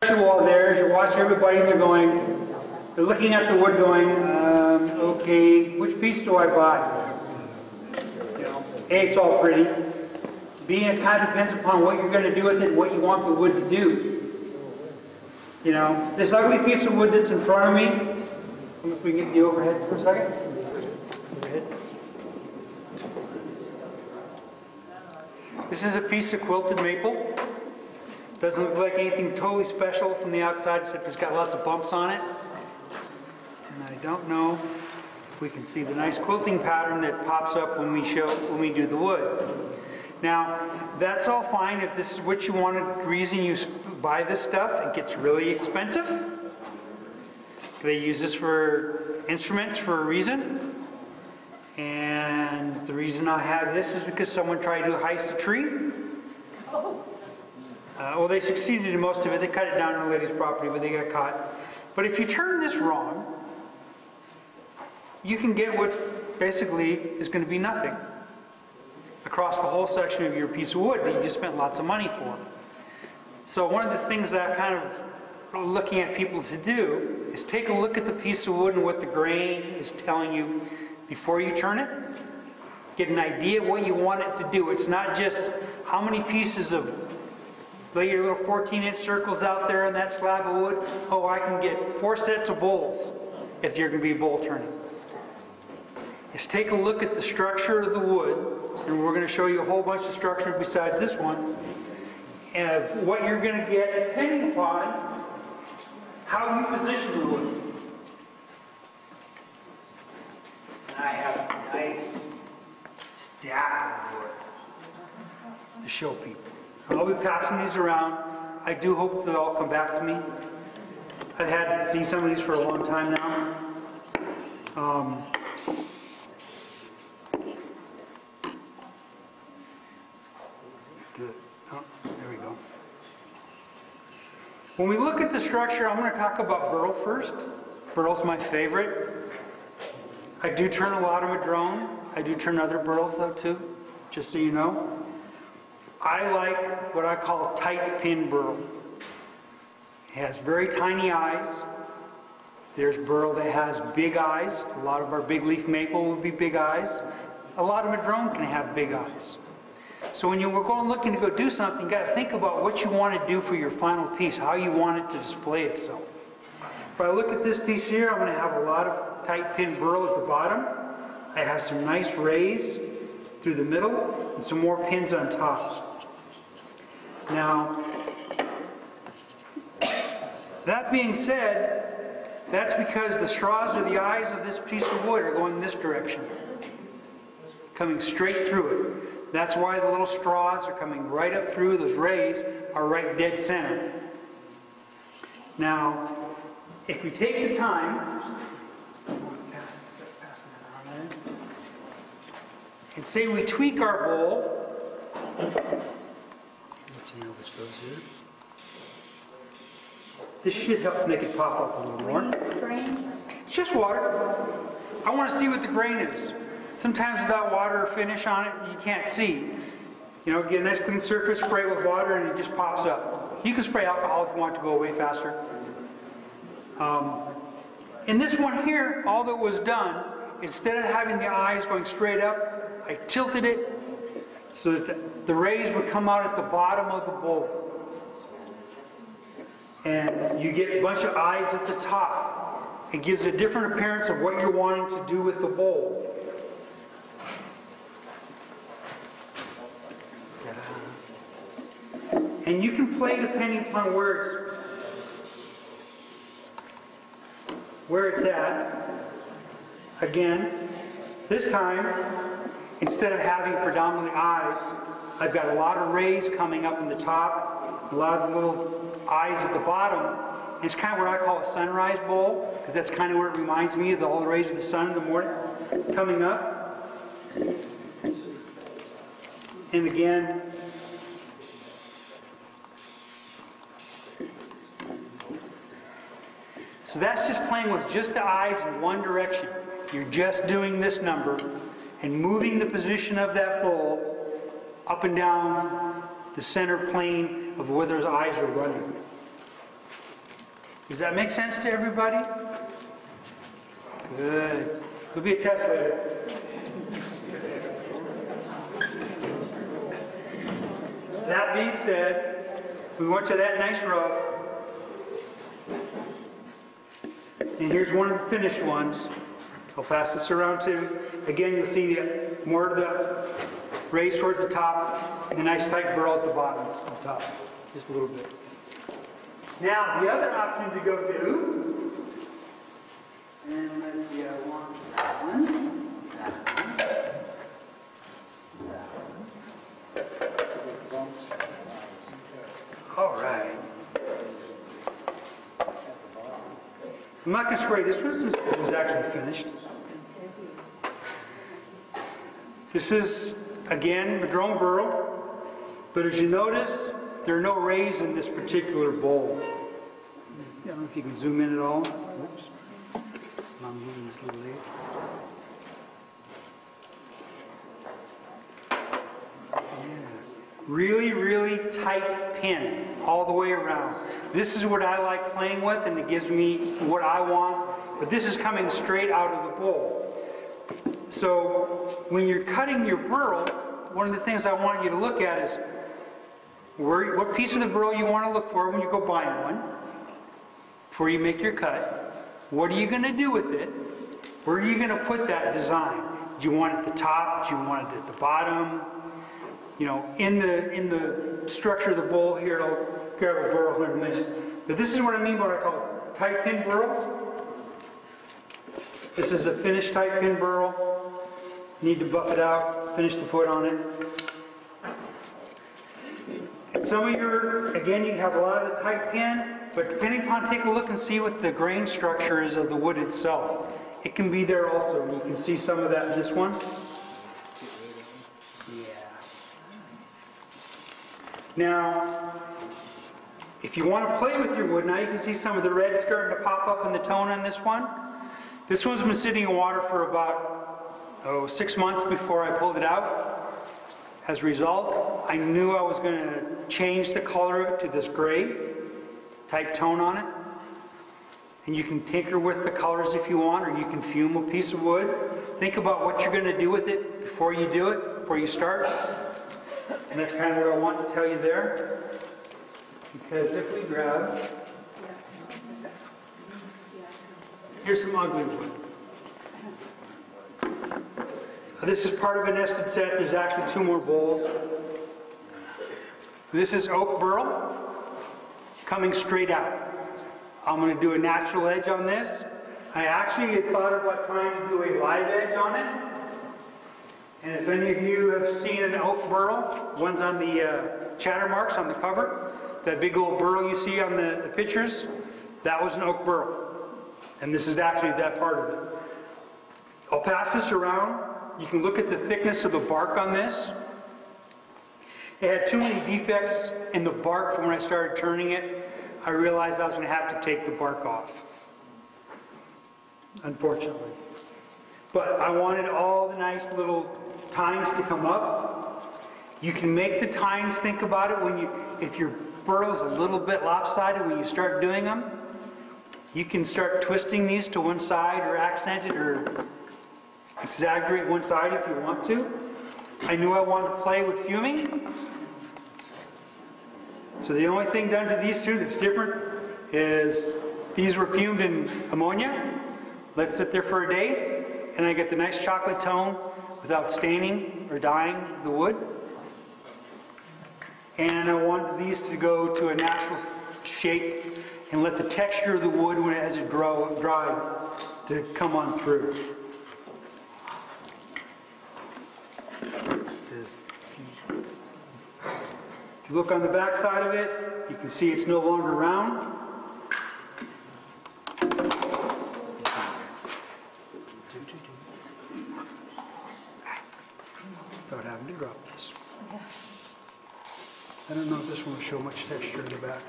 especially while there, is you watch everybody and they're looking at the wood going, okay, which piece do I buy? You know, A, it's all pretty. B, it kind of depends upon what you're going to do with it and what you want the wood to do. You know, this ugly piece of wood that's in front of me, I don't know if we can get the overhead for a second. Overhead. This is a piece of quilted maple. Doesn't look like anything totally special from the outside, except it's got lots of bumps on it. And I don't know if we can see the nice quilting pattern that pops up when we do the wood. Now, that's all fine if this is what you want. The reason you buy this stuff, it gets really expensive. They use this for instruments for a reason. And the reason I have this is because someone tried to heist a tree. Well, they succeeded in most of it. They cut it down on a lady's property, but they got caught. But if you turn this wrong, you can get what basically is going to be nothing across the whole section of your piece of wood that you just spent lots of money for. So one of the things that I'm kind of looking at people to do is take a look at the piece of wood and what the grain is telling you before you turn it. Get an idea of what you want it to do. It's not just how many pieces of, lay your little 14-inch circles out there on that slab of wood. Oh, I can get 4 sets of bowls if you're going to be bowl turning. Is take a look at the structure of the wood, and we're going to show you a whole bunch of structure besides this one, and what you're going to get depending upon how you position the wood. And I have a nice stack of wood to show people. I'll be passing these around. I do hope they'll all come back to me. I've seen some of these for a long time now. Good. Oh, there we go. When we look at the structure, I'm going to talk about burl first. Burl's my favorite. I do turn a lot of madrone. I do turn other burls though too, just so you know. I like what I call tight pin burl. It has very tiny eyes. There's burl that has big eyes. A lot of our big leaf maple would be big eyes. A lot of madrone can have big eyes. So when you're going looking to go do something, you got to think about what you want to do for your final piece, how you want it to display itself. If I look at this piece here, I'm going to have a lot of tight pin burl at the bottom. I have some nice rays through the middle and some more pins on top. Now, that being said, that's because the straws or the eyes of this piece of wood are going this direction, coming straight through it. That's why the little straws are coming right up through. Those rays are right dead center. Now, if we take the time, and say we tweak our bowl, let's see how this goes here. This should help make it pop up a little more. It's just water. I want to see what the grain is. Sometimes without water or finish on it, you can't see. You know, get a nice clean surface, spray it with water, and it just pops up. You can spray alcohol if you want it to go away faster. In this one here, all that was done, instead of having the eyes going straight up, I tilted it so that the rays would come out at the bottom of the bowl. And you get a bunch of eyes at the top. It gives a different appearance of what you're wanting to do with the bowl. And you can play depending upon where it's at. Again, this time, instead of having predominantly eyes, I've got a lot of rays coming up in the top, a lot of little eyes at the bottom. And it's kind of what I call a sunrise bowl, because that's kind of where it reminds me of all the rays of the sun in the morning coming up. And again, so that's just playing with just the eyes in one direction. You're just doing this number and moving the position of that bowl up and down the center plane of where those eyes are running. Does that make sense to everybody? Good. It'll be a test later. That being said, we went to that nice rough. And here's one of the finished ones. I'll pass this around too. Again, you'll see more of the raise towards the top and a nice tight burl at the bottom on top. Just a little bit. Now, the other option to go to, and let's see, I want that one, that one, that one. All right. I'm not going to spray this one since it was actually finished. This is, again, madrone burl, but as you notice, there are no rays in this particular bowl. I don't know if you can zoom in at all. Oops. I'm moving this a little late. Yeah. Really, really tight pin all the way around. This is what I like playing with, and it gives me what I want, but this is coming straight out of the bowl. So when you're cutting your burl, one of the things I want you to look at is what piece of the burl you want to look for when you go buying one, before you make your cut. What are you going to do with it? Where are you going to put that design? Do you want it at the top? Do you want it at the bottom? You know, in the structure of the bowl here, I'll grab a burl in a minute. But this is what I mean by what I call tight pin burl. This is a finished tight pin burl. You need to buff it out, finish the foot on it. And some of your, again, you have a lot of the tight pin, but depending upon, take a look and see what the grain structure is of the wood itself. It can be there also, and you can see some of that in this one. Yeah. Now, if you want to play with your wood, now you can see some of the red starting to pop up in the tone on this one. This one's been sitting in water for about 6 months before I pulled it out. As a result, I knew I was going to change the color of it to this gray type tone on it. And you can tinker with the colors if you want, or you can fume a piece of wood. Think about what you're going to do with it before you do it, before you start. And that's kind of what I want to tell you there. Because if we grab, here's some ugly wood. This is part of a nested set. There's actually 2 more bowls. This is oak burl coming straight out. I'm going to do a natural edge on this. I actually had thought about trying to do a live edge on it. And if any of you have seen an oak burl, one's on the chatter marks on the cover, that big old burl you see on the pictures, that was an oak burl. And this is actually that part of it. I'll pass this around. You can look at the thickness of the bark on this. It had too many defects in the bark from when I started turning it. I realized I was going to have to take the bark off, unfortunately. But I wanted all the nice little tines to come up. You can make the tines think about it if your burl is a little bit lopsided when you start doing them. You can start twisting these to one side or accent it or exaggerate one side if you want to. I knew I wanted to play with fuming. So the only thing done to these two that's different is these were fumed in ammonia. Let it sit there for a day, and I get the nice chocolate tone without staining or dyeing the wood. And I wanted these to go to a natural shape and let the texture of the wood, as it dried, to come on through. If you look on the back side of it, you can see it's no longer round. Without having to drop this. I don't know if this one will show much texture in the back.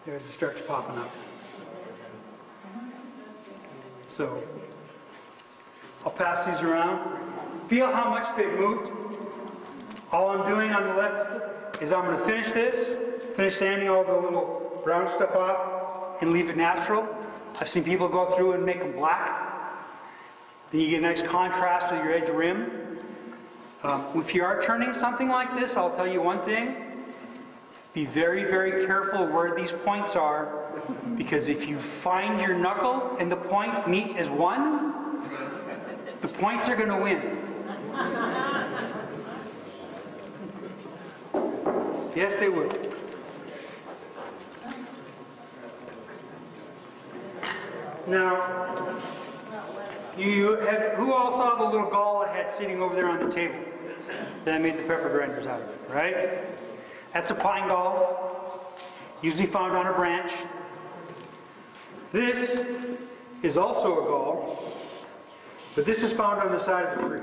There as it starts popping up. So, I'll pass these around. Feel how much they've moved. All I'm doing on the left is I'm going to finish this, finish sanding all the little brown stuff off, and leave it natural. I've seen people go through and make them black. Then you get a nice contrast with your edge rim. If you are turning something like this, I'll tell you one thing. Be very, very careful where these points are, because if you find your knuckle and the point meet as one, the points are going to win. Yes, they will. Now, who all saw the little gall I had sitting over there on the table that I made the pepper grinders out of, right? That's a pine gall, usually found on a branch. This is also a gall, but this is found on the side of the tree.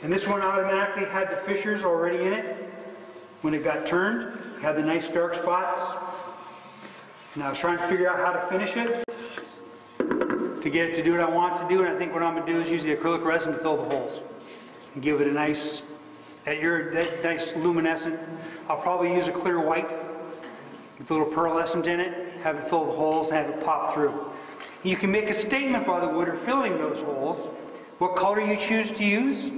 And this one automatically had the fissures already in it. When it got turned, it had the nice dark spots. And I was trying to figure out how to finish it to get it to do what I want it to do. And I think what I'm going to do is use the acrylic resin to fill the holes and give it a nice, that nice luminescent. I'll probably use a clear white with a little pearlescent in it, have it fill the holes and have it pop through. You can make a statement by the wood or filling those holes. What color you choose to use.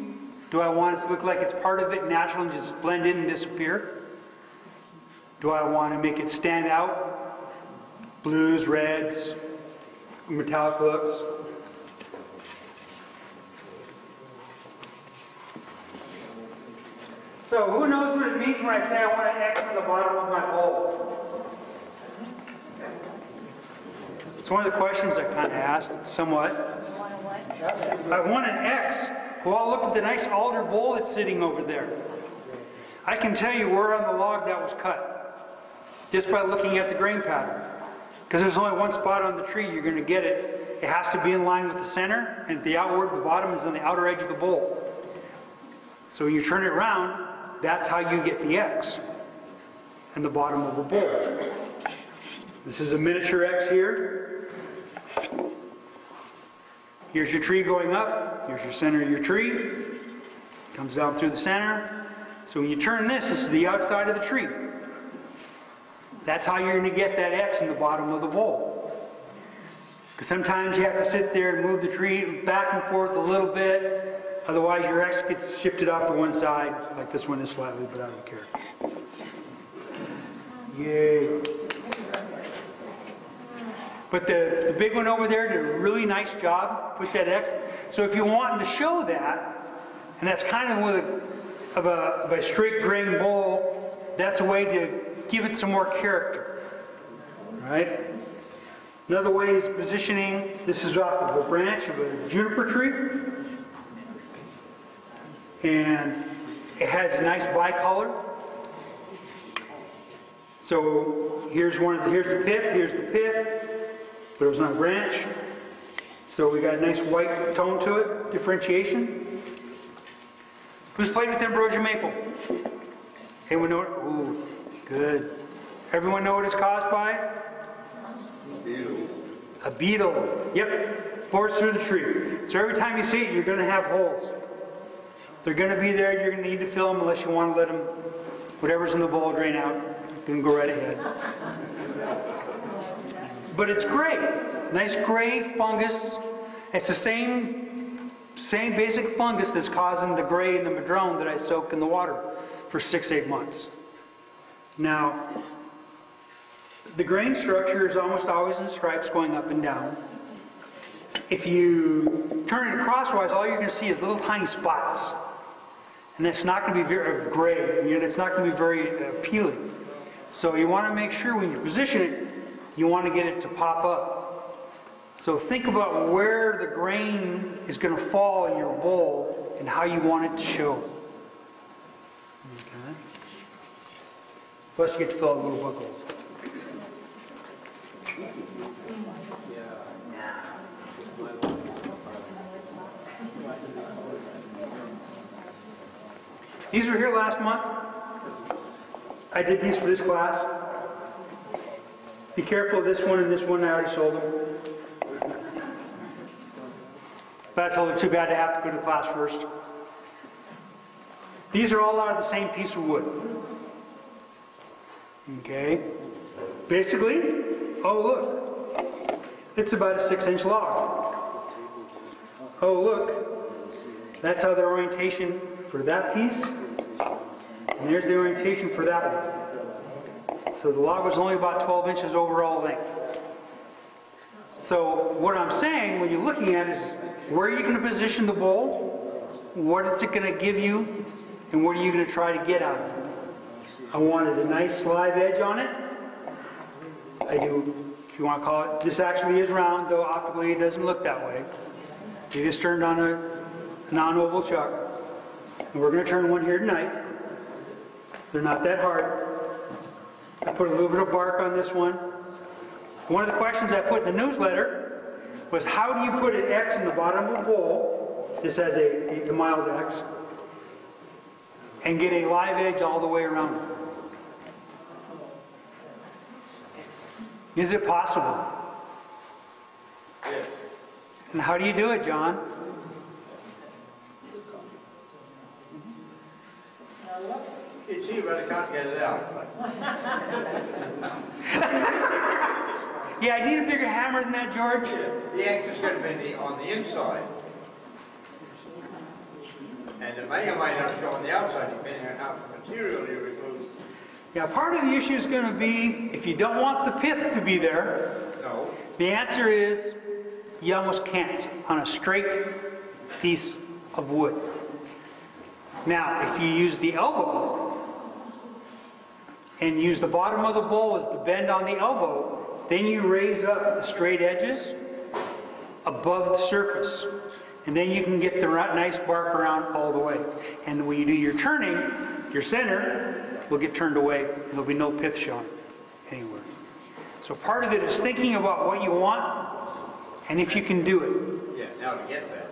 Do I want it to look like it's part of it, natural, and just blend in and disappear? Do I want to make it stand out? Blues, reds, metallic looks. So who knows what it means when I say I want an X on the bottom of my bowl? It's one of the questions I kind of asked, somewhat. I want an X. Well, look at the nice alder bowl that's sitting over there. I can tell you where on the log that was cut, just by looking at the grain pattern. Because there's only one spot on the tree you're going to get it. It has to be in line with the center, and the bottom is on the outer edge of the bowl. So when you turn it around, that's how you get the X in the bottom of a bowl. This is a miniature X here. Here's your tree going up. Here's your center of your tree. Comes down through the center. So when you turn this, this is the outside of the tree. That's how you're going to get that X in the bottom of the bowl. Because sometimes you have to sit there and move the tree back and forth a little bit. Otherwise your X gets shifted off to one side, like this one is slightly, but I don't care. Yay. But the big one over there did a really nice job with that X. So if you're wanting to show that, and that's kind of a straight grain bowl, that's a way to give it some more character. Right? Another way is positioning. This is off of a branch of a juniper tree. And it has a nice bicolor. So here's the pith, but it was on a branch. So we got a nice white tone to it, differentiation. Who's played with ambrosia maple? Anyone know it? Ooh, good. Everyone know what it's caused by? A beetle. A beetle. Yep, bores through the tree. So every time you see it, you're going to have holes. They're going to be there. You're going to need to fill them unless you want to let them, whatever's in the bowl, drain out. You can go right ahead. But it's gray. Nice gray fungus. It's the same basic fungus that's causing the gray in the madrone that I soak in the water for 6-8 months. Now, the grain structure is almost always in stripes going up and down. If you turn it crosswise, all you're going to see is little tiny spots. And it's not going to be very gray, and it's not going to be very appealing. So you want to make sure when you position it, you want to get it to pop up. So think about where the grain is going to fall in your bowl and how you want it to show. Okay. Plus you get to fill out little buckles. These were here last month. I did these for this class. Be careful of this one and this one. I already sold them. But I told her too bad to have to go to class first. These are all out of the same piece of wood. Okay? Basically, oh look, it's about a 6-inch log. Oh look, that's how the orientation for that piece, and there's the orientation for that one. So the log was only about 12 inches overall length. So what I'm saying when you're looking at it is, where are you going to position the bowl? What is it going to give you? And what are you going to try to get out of it? I wanted a nice live edge on it. I do, if you want to call it, this actually is round, though optically it doesn't look that way. You just turned on a non-oval chuck. And we're going to turn one here tonight. They're not that hard. I put a little bit of bark on this one. One of the questions I put in the newsletter was, how do you put an X in the bottom of a bowl? This has a mild X. And get a live edge all the way around it. Is it possible? Yes. And how do you do it, John? It's here, but I can't get it out. Yeah, I need a bigger hammer than that, George. Yeah. The X is going to be on the inside. And it may or may not show on the outside, depending on how much material you remove. Yeah, part of the issue is going to be, if you don't want the pith to be there, No. the answer is, you almost can't on a straight piece of wood. Now, if you use the elbow, and use the bottom of the bowl as the bend on the elbow, then you raise up the straight edges above the surface. And then you can get the nice bark around all the way. And when you do your turning, your center will get turned away, and there'll be no pith showing anywhere. So part of it is thinking about what you want, and if you can do it. Yeah, now to get that.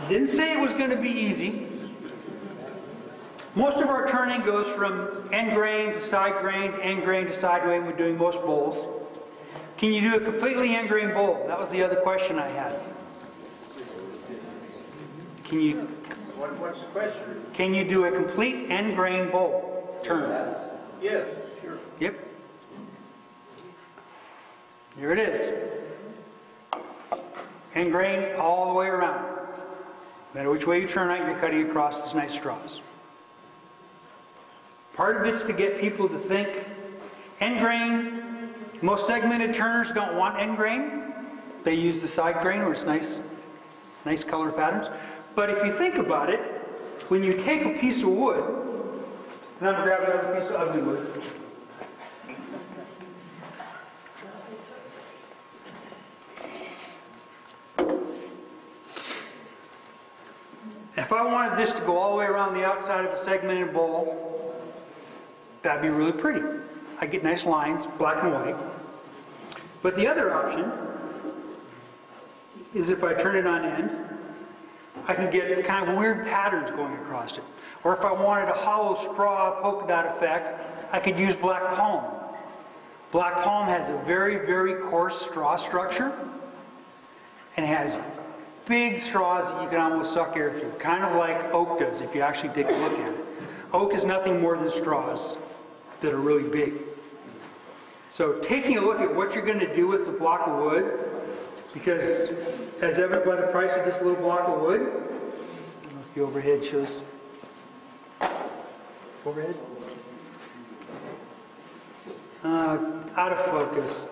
Didn't say it was going to be easy. Most of our turning goes from end grain to side grain, to end grain to side grain. We're doing most bowls. Can you do a completely end grain bowl? That was the other question I had. Can you? What's the question? Can you do a complete end grain bowl turn? Yes, sure. Yep. Here it is. End grain all the way around. No matter which way you turn it, you're cutting across these nice straws. Part of it's to get people to think end grain. Most segmented turners don't want end grain. They use the side grain where it's nice color patterns. But if you think about it, when you take a piece of wood, and I'm going to grab another piece of ugly wood. If I wanted this to go all the way around the outside of a segmented bowl, that'd be really pretty. I get nice lines, black and white. But the other option is if I turn it on end, I can get kind of weird patterns going across it. Or if I wanted a hollow straw polka dot effect, I could use black palm. Black palm has a very, very coarse straw structure and has big straws that you can almost suck air through, kind of like oak does if you actually take a look at it. Oak is nothing more than straws that are really big. So taking a look at what you're going to do with the block of wood, because as evident by the price of this little block of wood, I don't know if the overhead shows. Overhead? Out of focus.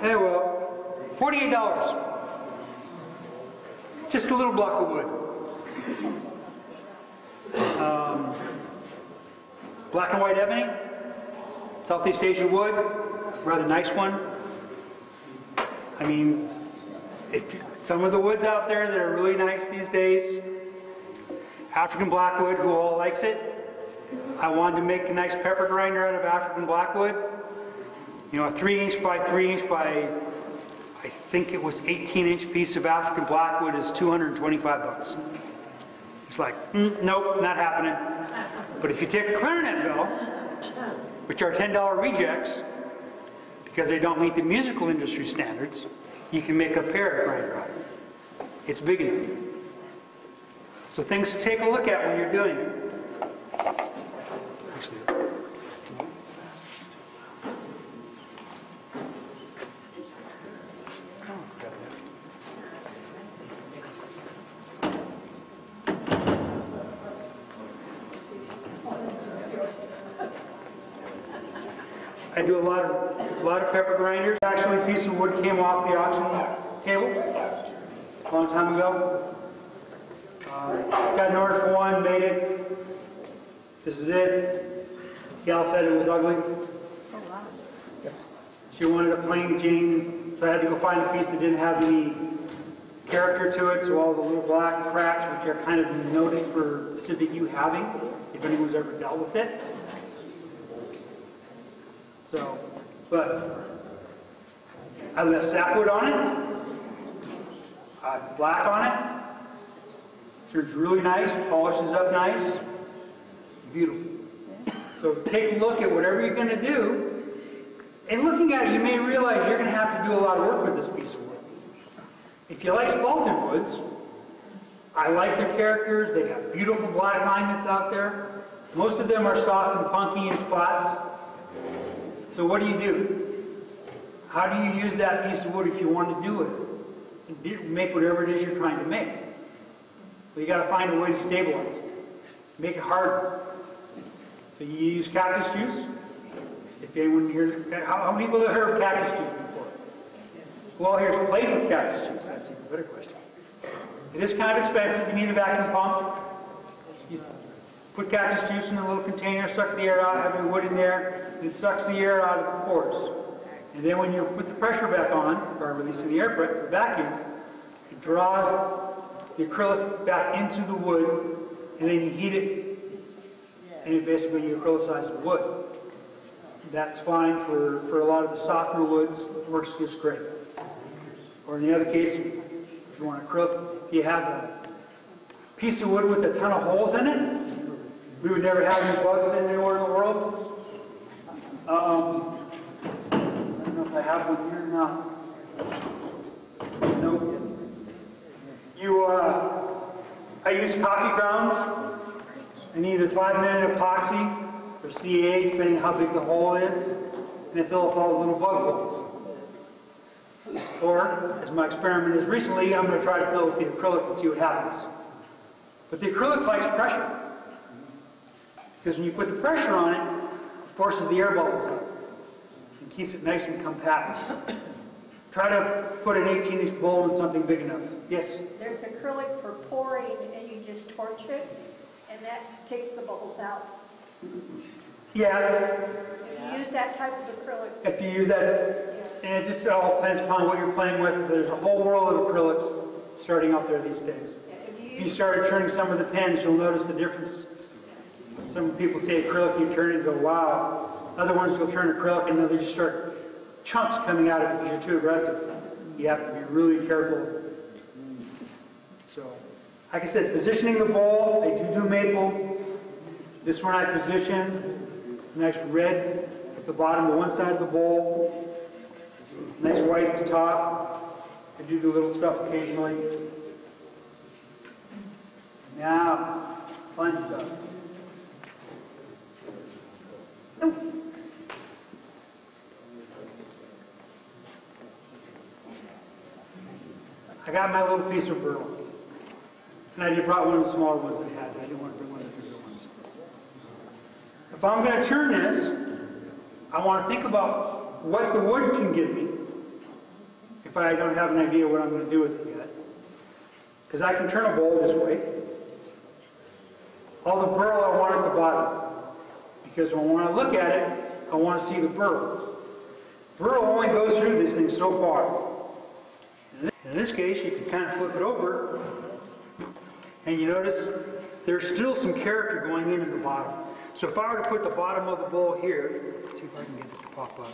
Hey, well, $48. Just a little block of wood. Black and white ebony, Southeast Asian wood, rather nice one. I mean, some of the woods out there that are really nice these days, African blackwood, who all likes it. I wanted to make a nice pepper grinder out of African blackwood. You know, a 3-inch by 3-inch by, I think it was 18-inch piece of African blackwood is $225. It's like, nope, not happening. But if you take a clarinet bell, which are $10 rejects, because they don't meet the musical industry standards, you can make a pear grinder out of it. it's big enough. So things to take a look at when you're doing it. Actually, I do a lot of pepper grinders. Actually, a piece of wood came off the auction table a long time ago. Got an order for one, made it. This is it. Gal said it was ugly. Oh, wow. She wanted a plain Jane, so I had to go find a piece that didn't have any character to it. So all the little black cracks, which are kind of noted for Pacific U having, if anyone's ever dealt with it. So, but I left sapwood on it, black on it. Turns really nice, polishes up nice, beautiful. So take a look at whatever you're going to do, and looking at it, you may realize you're going to have to do a lot of work with this piece of wood. If you like spalted woods, I like their characters. They got beautiful black line that's out there. Most of them are soft and punky in spots. So what do? How do you use that piece of wood if you want to do it? And make whatever it is you're trying to make. Well, you got to find a way to stabilize it. Make it harder. So you use cactus juice. If anyone here, how many people have heard of cactus juice before? Well, here's played with cactus juice. That's even a better question. It is kind of expensive. You need a vacuum pump. You put cactus juice in a little container, suck the air out, have your wood in there, and it sucks the air out of the pores. And then when you put the pressure back on, or releasing the air, the vacuum, it draws the acrylic back into the wood, and then you heat it, and it basically you acrylicize the wood. That's fine for a lot of the softer woods. It works just great. Or in the other case, if you want acrylic, if you have a piece of wood with a ton of holes in it, we would never have any bugs anywhere in the world. I don't know if I have one here or not. Nope. I use coffee grounds and either 5-minute epoxy or CA, depending on how big the hole is, and then fill up all the little bug holes. Or, as my experiment is recently, I'm going to try to fill it with the acrylic and see what happens. But the acrylic likes pressure. Because when you put the pressure on it, it forces the air bubbles out and keeps it nice and compact. Try to put an 18-inch bowl in something big enough. Yes? There's acrylic for pouring, and you just torch it, and that takes the bubbles out. Yeah. If you use that type of acrylic. If you use that, and it just all depends upon what you're playing with. There's a whole world of acrylics starting out there these days. If you started turning some of the pens, you'll notice the difference. Some people say acrylic, you turn it and go, wow. Other ones will turn acrylic and then they just start chunks coming out of it because you're too aggressive. You have to be really careful. So, like I said, positioning the bowl, I do maple. This one I positioned, nice red at the bottom of one side of the bowl, nice white at the top. I do the little stuff occasionally. Now, fun stuff. I got my little piece of burl. And I brought one of the smaller ones I had. I didn't want to bring one of the bigger ones. If I'm going to turn this, I want to think about what the wood can give me if I don't have an idea what I'm going to do with it yet. Because I can turn a bowl this way. All the burl I want at the bottom. Because when I look at it, I want to see the burl. Burl only goes through this thing so far. In this case, you can kind of flip it over, and you notice there's still some character going in the bottom. So if I were to put the bottom of the bowl here, let's see if I can get it to pop up.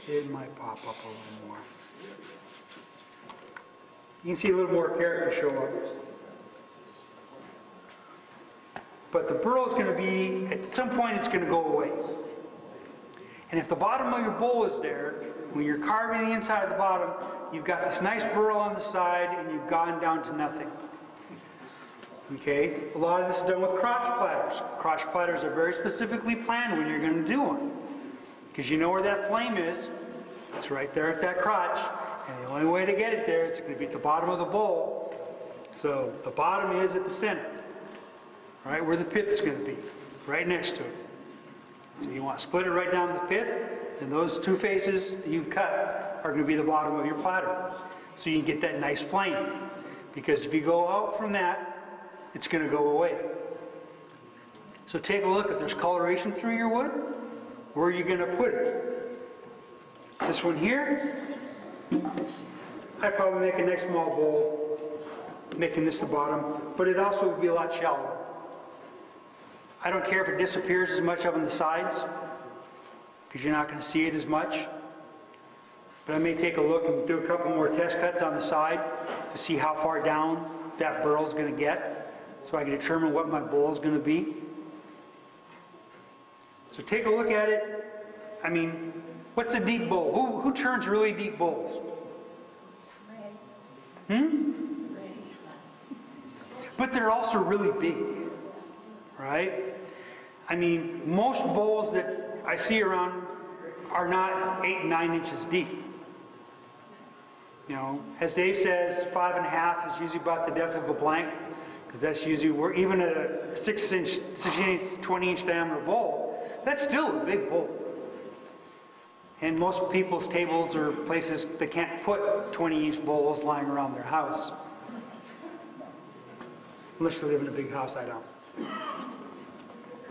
It might pop up a little more. You can see a little more character show up. But the burl is going to be, at some point it's going to go away. And if the bottom of your bowl is there, when you're carving the inside of the bottom, you've got this nice burl on the side and you've gone down to nothing. Okay? A lot of this is done with crotch platters. Crotch platters are very specifically planned when you're going to do one. Because you know where that flame is. It's right there at that crotch. And the only way to get it there is going to be at the bottom of the bowl. So the bottom is at the center. Right where the pith is going to be. Right next to it. So you want to split it right down the pith. And those two faces that you've cut are going to be the bottom of your platter. So you can get that nice flame. Because if you go out from that, it's going to go away. So take a look. If there's coloration through your wood, where are you going to put it? This one here, I'd probably make a nice small bowl, making this the bottom, but it also would be a lot shallower. I don't care if it disappears as much up on the sides, because you're not going to see it as much. But I may take a look and do a couple more test cuts on the side to see how far down that burl is going to get, so I can determine what my bowl is going to be. So take a look at it. I mean, what's a deep bowl? Who turns really deep bowls? But they're also really big, right? I mean, most bowls that I see around are not 8 and 9 inches deep. You know, as Dave says, 5.5 is usually about the depth of a blank, because that's usually where, even at a 6-inch, 20-inch diameter bowl, that's still a big bowl. And most people's tables are places they can't put 20-inch bowls lying around their house. Unless they live in a big house, I don't.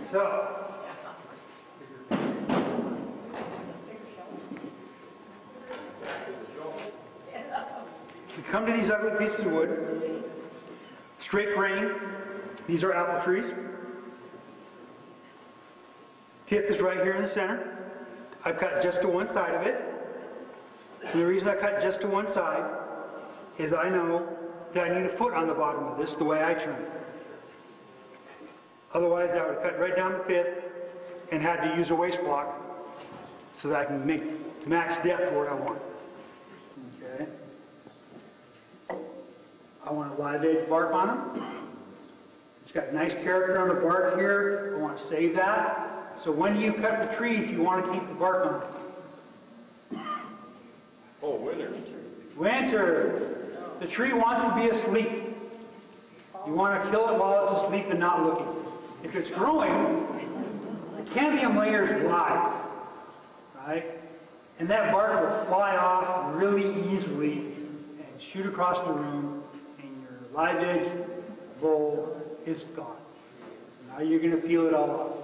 So, we come to these ugly pieces of wood, straight grain. These are apple trees. Pith is right here in the center. I've cut just to one side of it. And the reason I cut just to one side is I know that I need a foot on the bottom of this the way I turn it. Otherwise, I would have cut right down the pith and had to use a waste block so that I can make max depth for what I want. Okay. I want a live edge bark on it. It's got nice character on the bark here. I want to save that. So when you cut the tree, if you want to keep the bark on it. Oh, winter. Winter. The tree wants to be asleep. You want to kill it while it's asleep and not looking. If it's growing, the cambium layer is live, right? And that bark will fly off really easily and shoot across the room, and your live edge bowl is gone. So now you're going to peel it all off.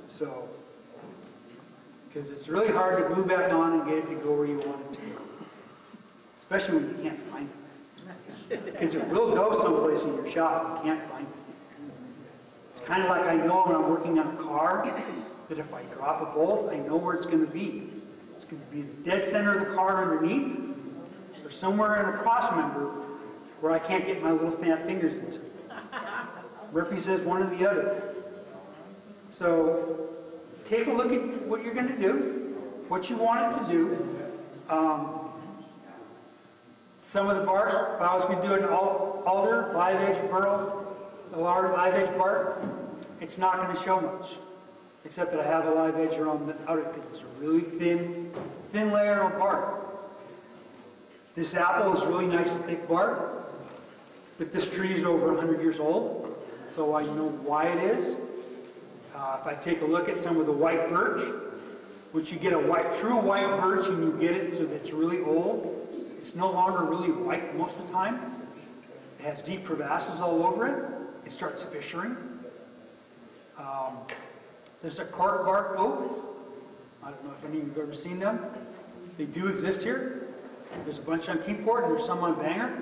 So, because it's really hard to glue back on and get it to go where you want it to go. Especially when you can't find it. Because it will go someplace in your shop, you can't find it. It's kind of like I know when I'm working on a car, that if I drop a bolt, I know where it's going to be. It's going to be the dead center of the car underneath, or somewhere in a cross member where I can't get my little fat fingers into. Murphy says one or the other. So take a look at what you're going to do, what you want it to do. Some of the barks, if I was going to do an alder, live edge burl, a large live edge bark, it's not going to show much, except that I have a live edge around the outer because it's a really thin layer of bark. This apple is really nice thick bark, but this tree is over 100 years old, so I know why it is. If I take a look at some of the white birch, which you get a true white birch and you get it so that it's really old, it's no longer really white most of the time. It has deep crevasses all over it. It starts fissuring. There's a cork bark oak. I don't know if any of you have ever seen them. They do exist here. There's a bunch on Keyport and there's some on Bangor.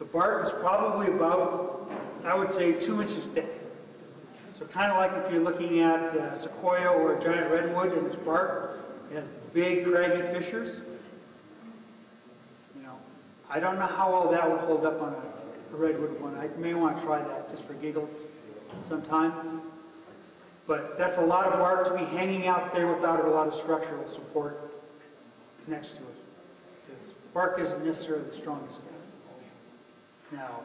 The bark is probably about, I would say, 2 inches thick. So kind of like if you're looking at sequoia or a giant redwood and its bark, it has big craggy fissures. You know, I don't know how well that would hold up on a redwood one. I may want to try that just for giggles sometime. But that's a lot of bark to be hanging out there without a lot of structural support next to it. Because bark isn't necessarily the strongest thing. Now,